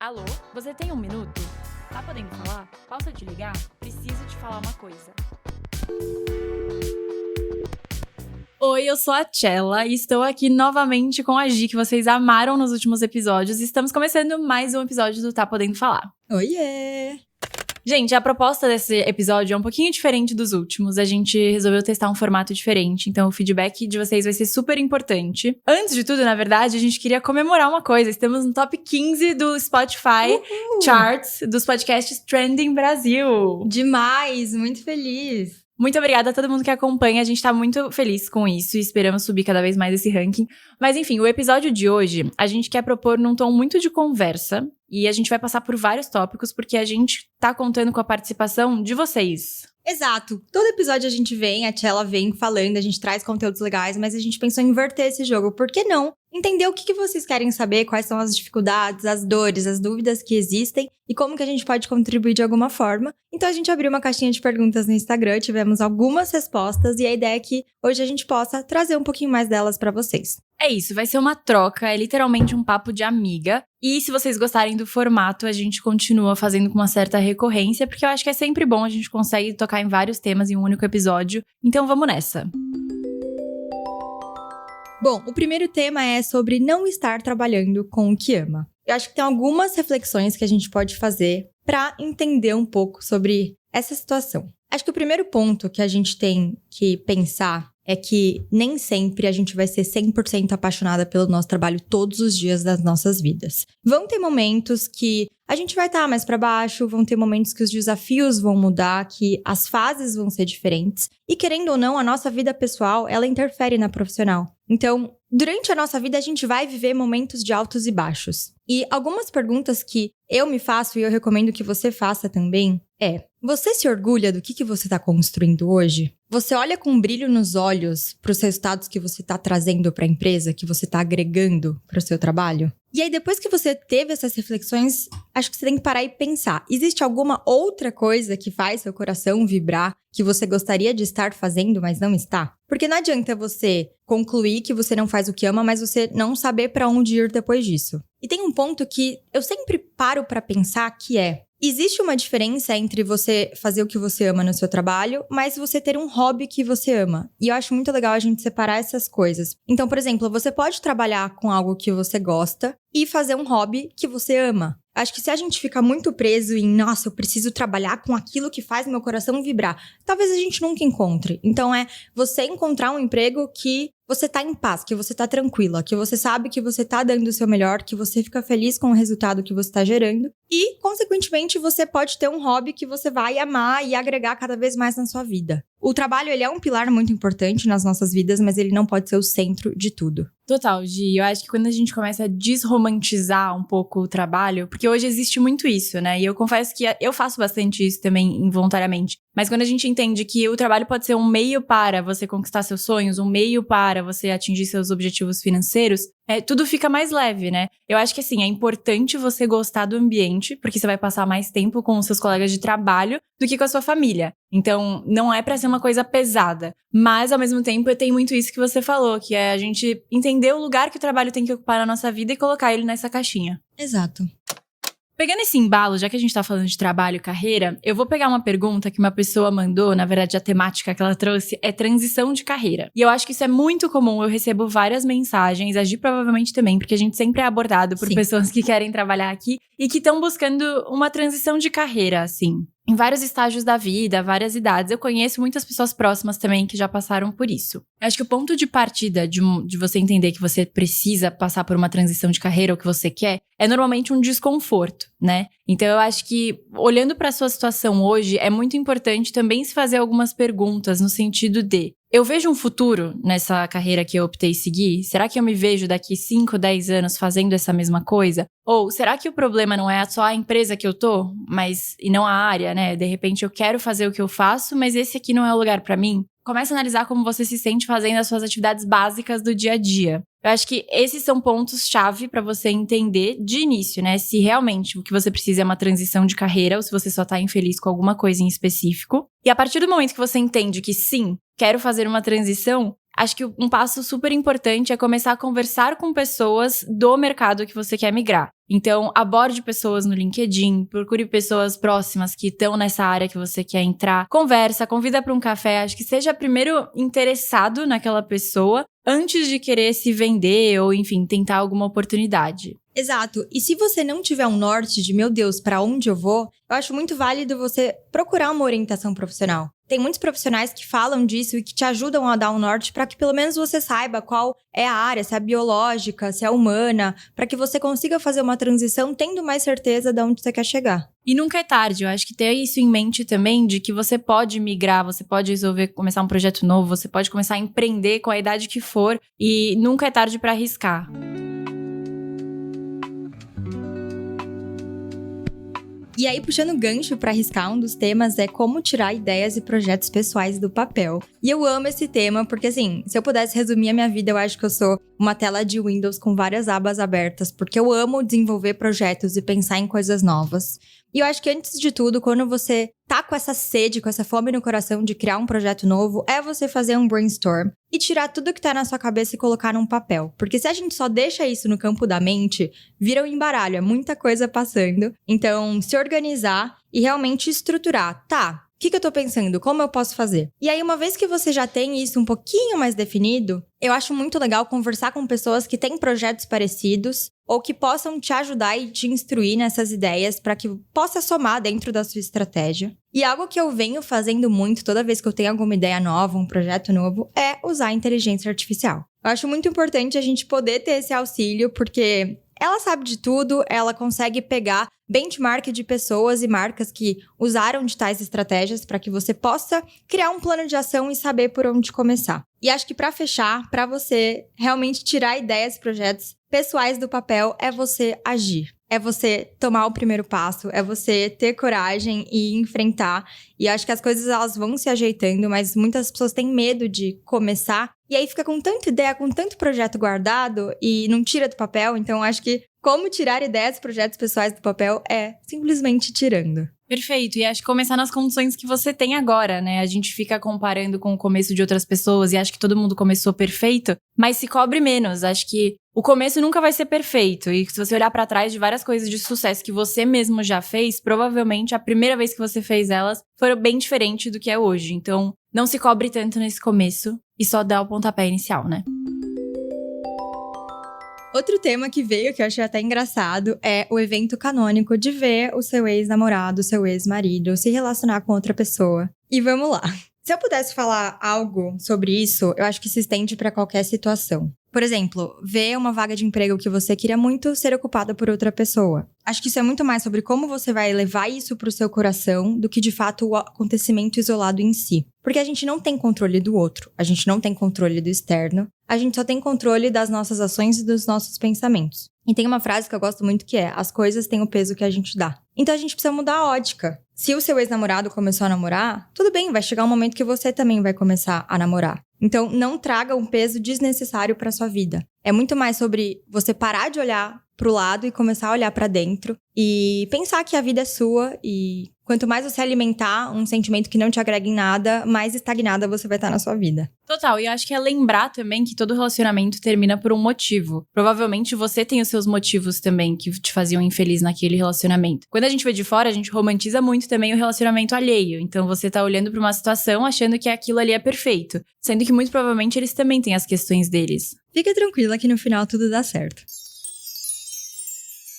Alô, você tem um minuto? Tá podendo falar? Posso te ligar? Preciso te falar uma coisa. Oi, eu sou a Tchela e estou aqui novamente com a Gi, que vocês amaram nos últimos episódios. Estamos começando mais um episódio do Tá Podendo Falar. Oiê! Gente, a proposta desse episódio é um pouquinho diferente dos últimos. A gente resolveu testar um formato diferente, então o feedback de vocês vai ser super importante. Antes de tudo, na verdade, a gente queria comemorar uma coisa. Estamos no top 15 do Spotify Charts dos podcasts Trending Brasil. Demais! Muito feliz! Muito obrigada a todo mundo que acompanha, a gente tá muito feliz com isso e esperamos subir cada vez mais esse ranking. Mas enfim, o episódio de hoje, a gente quer propor num tom muito de conversa e a gente vai passar por vários tópicos porque a gente tá contando com a participação de vocês. Exato! Todo episódio a gente vem, a Tchela vem falando, a gente traz conteúdos legais, mas a gente pensou em inverter esse jogo. Por que não? Entender o que vocês querem saber, quais são as dificuldades, as dores, as dúvidas que existem e como que a gente pode contribuir de alguma forma. Então a gente abriu uma caixinha de perguntas no Instagram, tivemos algumas respostas e a ideia é que hoje a gente possa trazer um pouquinho mais delas pra vocês. É isso, vai ser uma troca, é literalmente um papo de amiga. E se vocês gostarem do formato, a gente continua fazendo com uma certa recorrência, porque eu acho que é sempre bom, a gente consegue tocar em vários temas em um único episódio. Então vamos nessa! Bom, o primeiro tema é sobre não estar trabalhando com o que ama. Eu acho que tem algumas reflexões que a gente pode fazer para entender um pouco sobre essa situação. Acho que o primeiro ponto que a gente tem que pensar é que nem sempre a gente vai ser 100% apaixonada pelo nosso trabalho todos os dias das nossas vidas. Vão ter momentos que a gente vai estar mais para baixo, vão ter momentos que os desafios vão mudar, que as fases vão ser diferentes. E querendo ou não, a nossa vida pessoal, ela interfere na profissional. Então, durante a nossa vida, a gente vai viver momentos de altos e baixos. E algumas perguntas que eu me faço e eu recomendo que você faça também é: você se orgulha do que você está construindo hoje? Você olha com um brilho nos olhos para os resultados que você está trazendo para a empresa, que você está agregando para o seu trabalho? E aí, depois que você teve essas reflexões, acho que você tem que parar e pensar. Existe alguma outra coisa que faz seu coração vibrar, que você gostaria de estar fazendo, mas não está? Porque não adianta você concluir que você não faz o que ama, mas você não saber para onde ir depois disso. E tem um ponto que eu sempre paro para pensar que é: existe uma diferença entre você fazer o que você ama no seu trabalho, mas você ter um hobby que você ama. E eu acho muito legal a gente separar essas coisas. Então, por exemplo, você pode trabalhar com algo que você gosta e fazer um hobby que você ama. Acho que se a gente fica muito preso em, nossa, eu preciso trabalhar com aquilo que faz meu coração vibrar, talvez a gente nunca encontre. Então é você encontrar um emprego que você tá em paz, que você tá tranquila, que você sabe que você tá dando o seu melhor, que você fica feliz com o resultado que você tá gerando. E, consequentemente, você pode ter um hobby que você vai amar e agregar cada vez mais na sua vida. O trabalho, ele é um pilar muito importante nas nossas vidas, mas ele não pode ser o centro de tudo. Total, Gi. Eu acho que quando a gente começa a desromantizar um pouco o trabalho, porque hoje existe muito isso, né? E eu confesso que eu faço bastante isso também involuntariamente. Mas quando a gente entende que o trabalho pode ser um meio para você conquistar seus sonhos, um meio para você atingir seus objetivos financeiros, tudo fica mais leve, né? Eu acho que, assim, é importante você gostar do ambiente, porque você vai passar mais tempo com os seus colegas de trabalho do que com a sua família. Então, não é pra ser uma coisa pesada. Mas, ao mesmo tempo, tem muito isso que você falou, que é a gente entender o lugar que o trabalho tem que ocupar na nossa vida e colocar ele nessa caixinha. Exato. Pegando esse embalo, já que a gente tá falando de trabalho e carreira, eu vou pegar uma pergunta que uma pessoa mandou, na verdade a temática que ela trouxe é transição de carreira. E eu acho que isso é muito comum, eu recebo várias mensagens, a Gi provavelmente também, porque a gente sempre é abordado por pessoas que querem trabalhar aqui e que estão buscando uma transição de carreira, assim. Em vários estágios da vida, várias idades. Eu conheço muitas pessoas próximas também que já passaram por isso. Eu acho que o ponto de partida de você entender que você precisa passar por uma transição de carreira ou que você quer, é normalmente um desconforto, né? Então eu acho que, olhando para a sua situação hoje, é muito importante também se fazer algumas perguntas no sentido de: eu vejo um futuro nessa carreira que eu optei seguir? Será que eu me vejo daqui 5, 10 anos fazendo essa mesma coisa? Ou será que o problema não é só a empresa que eu tô, e não a área, né? De repente eu quero fazer o que eu faço, mas esse aqui não é o lugar pra mim? Comece a analisar como você se sente fazendo as suas atividades básicas do dia a dia. Eu acho que esses são pontos-chave pra você entender de início, né? Se realmente o que você precisa é uma transição de carreira ou se você só tá infeliz com alguma coisa em específico. E a partir do momento que você entende que sim, quero fazer uma transição, acho que um passo super importante é começar a conversar com pessoas do mercado que você quer migrar. Então, aborde pessoas no LinkedIn, procure pessoas próximas que estão nessa área que você quer entrar, conversa, convida para um café, acho que seja primeiro interessado naquela pessoa antes de querer se vender ou, enfim, tentar alguma oportunidade. Exato. E se você não tiver um norte de, meu Deus, pra onde eu vou, eu acho muito válido você procurar uma orientação profissional. Tem muitos profissionais que falam disso e que te ajudam a dar um norte para que pelo menos você saiba qual é a área, se é biológica, se é humana, para que você consiga fazer uma transição tendo mais certeza de onde você quer chegar. E nunca é tarde, eu acho que ter isso em mente também, de que você pode migrar, você pode resolver começar um projeto novo, você pode começar a empreender com a idade que for, e nunca é tarde para arriscar. E aí, puxando gancho para arriscar, um dos temas é como tirar ideias e projetos pessoais do papel. E eu amo esse tema porque, assim, se eu pudesse resumir a minha vida, eu acho que eu sou uma tela de Windows com várias abas abertas, porque eu amo desenvolver projetos e pensar em coisas novas. E eu acho que, antes de tudo, quando você tá com essa sede, com essa fome no coração de criar um projeto novo, é você fazer um brainstorm e tirar tudo que tá na sua cabeça e colocar num papel. Porque se a gente só deixa isso no campo da mente, vira um embaralho, é muita coisa passando. Então, se organizar e realmente estruturar. Tá, o que eu tô pensando? Como eu posso fazer? E aí, uma vez que você já tem isso um pouquinho mais definido, eu acho muito legal conversar com pessoas que têm projetos parecidos ou que possam te ajudar e te instruir nessas ideias para que possa somar dentro da sua estratégia. E algo que eu venho fazendo muito toda vez que eu tenho alguma ideia nova, um projeto novo, é usar a inteligência artificial. Eu acho muito importante a gente poder ter esse auxílio, porque ela sabe de tudo, ela consegue pegar benchmark de pessoas e marcas que usaram de tais estratégias para que você possa criar um plano de ação e saber por onde começar. E acho que para fechar, para você realmente tirar ideias e projetos pessoais do papel, é você agir. É você tomar o primeiro passo, é você ter coragem e enfrentar. E acho que as coisas elas vão se ajeitando, mas muitas pessoas têm medo de começar. E aí fica com tanta ideia, com tanto projeto guardado e não tira do papel. Então acho que como tirar ideias e projetos pessoais do papel é simplesmente tirando. Perfeito, e acho que começar nas condições que você tem agora, né? A gente fica comparando com o começo de outras pessoas e acha que todo mundo começou perfeito, mas se cobre menos. Acho que o começo nunca vai ser perfeito, e se você olhar pra trás de várias coisas de sucesso que você mesmo já fez, provavelmente a primeira vez que você fez elas foram bem diferente do que é hoje. Então, não se cobre tanto nesse começo e só dá o pontapé inicial, né? Outro tema que veio, que eu achei até engraçado, é o evento canônico de ver o seu ex-namorado, o seu ex-marido se relacionar com outra pessoa. E vamos lá. Se eu pudesse falar algo sobre isso, eu acho que se estende para qualquer situação. Por exemplo, ver uma vaga de emprego que você queria muito ser ocupada por outra pessoa. Acho que isso é muito mais sobre como você vai levar isso pro seu coração do que, de fato, o acontecimento isolado em si. Porque a gente não tem controle do outro, a gente não tem controle do externo, a gente só tem controle das nossas ações e dos nossos pensamentos. E tem uma frase que eu gosto muito que é: as coisas têm o peso que a gente dá. Então a gente precisa mudar a ótica. Se o seu ex-namorado começou a namorar, tudo bem, vai chegar um momento que você também vai começar a namorar. Então não traga um peso desnecessário para sua vida. É muito mais sobre você parar de olhar pro lado e começar a olhar pra dentro e pensar que a vida é sua, e quanto mais você alimentar um sentimento que não te agrega em nada, mais estagnada você vai estar na sua vida. Total, e eu acho que é lembrar também que todo relacionamento termina por um motivo. Provavelmente você tem os seus motivos também que te faziam infeliz naquele relacionamento. Quando a gente vê de fora, a gente romantiza muito também o relacionamento alheio. Então você tá olhando pra uma situação achando que aquilo ali é perfeito, sendo que muito provavelmente eles também têm as questões deles. Fica tranquila que no final tudo dá certo.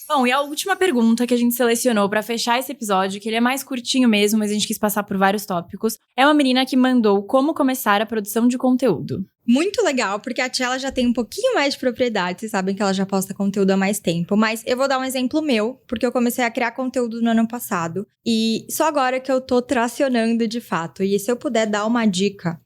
Bom, e a última pergunta que a gente selecionou pra fechar esse episódio, que ele é mais curtinho mesmo, mas a gente quis passar por vários tópicos, é uma menina que mandou como começar a produção de conteúdo. Muito legal, porque a Tia ela já tem um pouquinho mais de propriedade, vocês sabem que ela já posta conteúdo há mais tempo, mas eu vou dar um exemplo meu, porque eu comecei a criar conteúdo no ano passado, e só agora que eu tô tracionando de fato. E se eu puder dar uma dica,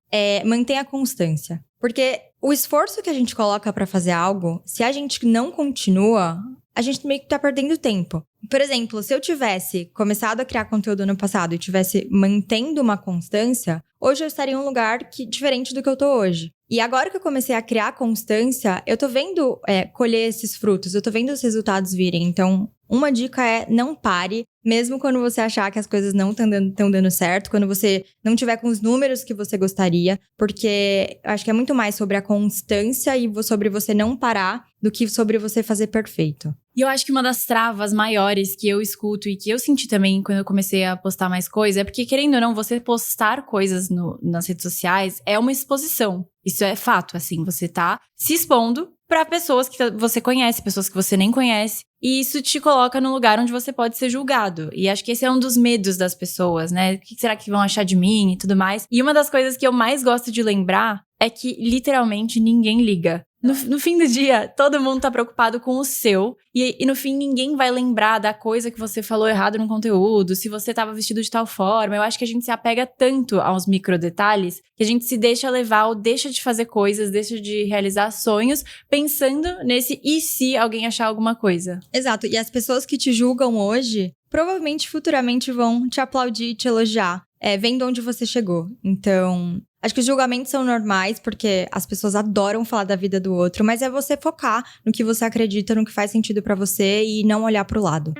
mantenha a constância. Porque o esforço que a gente coloca pra fazer algo, se a gente não continua, a gente meio que tá perdendo tempo. Por exemplo, se eu tivesse começado a criar conteúdo no passado e tivesse mantendo uma constância, hoje eu estaria em um lugar diferente do que eu tô hoje. E agora que eu comecei a criar constância, eu tô vendo colher esses frutos, eu tô vendo os resultados virem. Então, uma dica é: não pare, mesmo quando você achar que as coisas não estão dando certo, quando você não tiver com os números que você gostaria, porque acho que é muito mais sobre a constância e sobre você não parar do que sobre você fazer perfeito. E eu acho que uma das travas maiores que eu escuto e que eu senti também quando eu comecei a postar mais coisa é porque, querendo ou não, você postar coisas nas redes sociais é uma exposição. Isso é fato, assim, você tá se expondo pra pessoas que você conhece, pessoas que você nem conhece. E isso te coloca num lugar onde você pode ser julgado. E acho que esse é um dos medos das pessoas, né? O que será que vão achar de mim e tudo mais. E uma das coisas que eu mais gosto de lembrar é que, literalmente, ninguém liga. No fim do dia, todo mundo tá preocupado com o seu. E no fim, ninguém vai lembrar da coisa que você falou errado no conteúdo, se você tava vestido de tal forma. Eu acho que a gente se apega tanto aos microdetalhes que a gente se deixa levar ou deixa de fazer coisas, deixa de realizar sonhos, pensando nesse e se alguém achar alguma coisa. Exato. E as pessoas que te julgam hoje, provavelmente, futuramente, vão te aplaudir e te elogiar, vendo onde você chegou. Então, acho que os julgamentos são normais, porque as pessoas adoram falar da vida do outro, mas é você focar no que você acredita, no que faz sentido pra você e não olhar pro lado.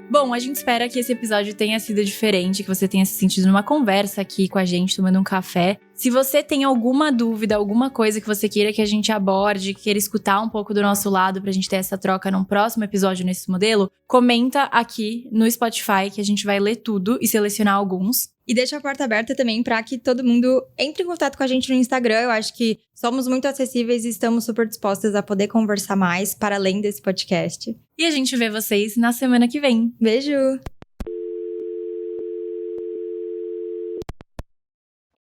Bom, a gente espera que esse episódio tenha sido diferente, que você tenha se sentido numa conversa aqui com a gente, tomando um café. Se você tem alguma dúvida, alguma coisa que você queira que a gente aborde, queira escutar um pouco do nosso lado pra gente ter essa troca num próximo episódio nesse modelo, comenta aqui no Spotify que a gente vai ler tudo e selecionar alguns. E deixa a porta aberta também pra que todo mundo entre em contato com a gente no Instagram. Eu acho que somos muito acessíveis e estamos super dispostas a poder conversar mais para além desse podcast. E a gente vê vocês na semana que vem. Beijo!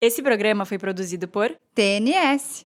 Esse programa foi produzido por TNS.